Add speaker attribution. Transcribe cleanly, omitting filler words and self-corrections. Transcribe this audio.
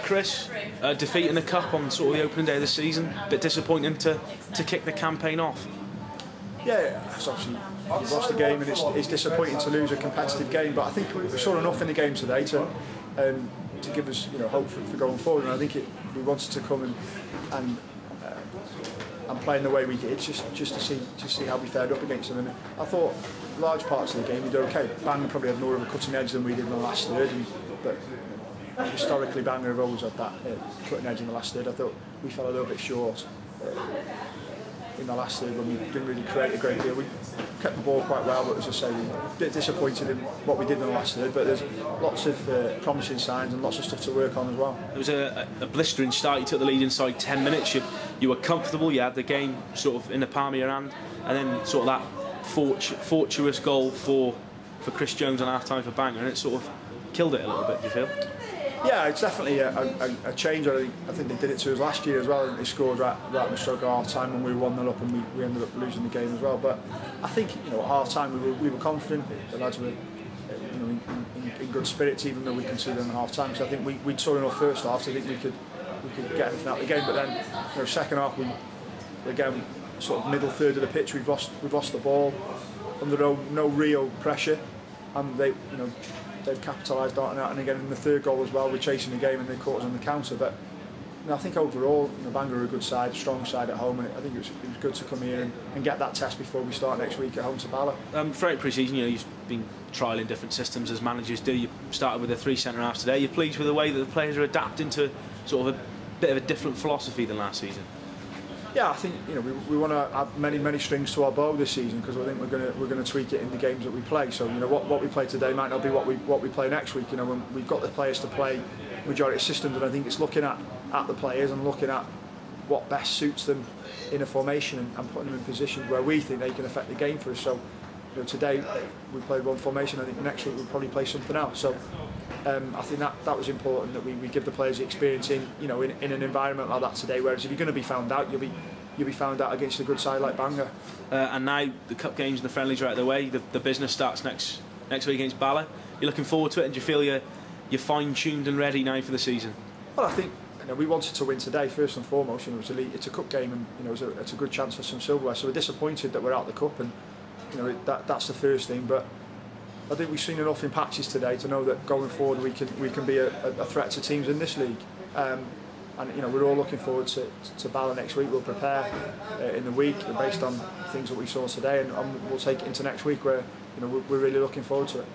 Speaker 1: Chris, defeat in the cup on sort of the opening day of the season, a bit disappointing to kick the campaign off.
Speaker 2: Yeah, it's obviously you've lost the game and it's disappointing to lose a competitive game, but I think we saw enough in the game today to give us hope for going forward. And I think we wanted to come and play in the way we did, just to see how we fared up against them. And I thought large parts of the game we did okay. Bangor probably had more of a cutting edge than we did in the last third, but historically Bangor have always had that cutting edge in the last third. I thought we fell a little bit short in the last third when we didn't really create a great deal. We kept the ball quite well, but as I say, we were a bit disappointed in what we did in the last third, but there's lots of promising signs and lots of stuff to work on as well. It
Speaker 1: was a blistering start. You took the lead inside 10 minutes. You were comfortable, you had the game sort of in the palm of your hand, and then sort of that fortuitous goal for Chris Hughes on half-time for Bangor, and it sort of killed it a little bit, do you feel?
Speaker 2: Yeah, it's definitely a change. I think they did it to us last year as well. They scored right in the stroke of half time when we were 1-0 up, and we ended up losing the game as well. But I think at half time we were confident. The lads were in good spirits, even though we conceded in half time. So I think we saw enough first half to think we could get anything out of the game. But then second half we again sort of middle third of the pitch we've lost the ball under no real pressure, and they've capitalised on that, and again in the third goal as well, we're chasing the game and they caught us on the counter. But I think overall, Bangor are a good side, strong side at home, and I think it was good to come here and get that test before we start next week at home to Bala.
Speaker 1: Throughout pre-season, you've been trialling different systems as managers do. You started with the 3 centre halves today. You're pleased with the way that the players are adapting to sort of a bit of a different philosophy than last season?
Speaker 2: Yeah, I think we want to add many strings to our bow this season, because I think we're going to tweak it in the games that we play. So what we play today might not be what we play next week. When we've got the players to play majority of systems, and I think it's looking at the players and looking at what best suits them in a formation and putting them in positions where we think they can affect the game for us. So today we played one formation. I think next week we'll probably play something else. So I think that was important, that we give the players the experience in an environment like that today. Whereas if you're going to be found out, you'll be found out against a good side like Bangor.
Speaker 1: And now the cup games and the friendlies are out of the way. The business starts next week against Bala. You're looking forward to it, and do you feel you're fine-tuned and ready now for the season?
Speaker 2: Well, I think we wanted to win today first and foremost. It's a cup game, and it's a good chance for some silverware. So we're disappointed that we're out of the cup, and that's the first thing. But I think we've seen enough in patches today to know that going forward we can be a threat to teams in this league. And we're all looking forward to Bala next week. We'll prepare in the week based on things that we saw today, and we'll take it into next week where we're really looking forward to it.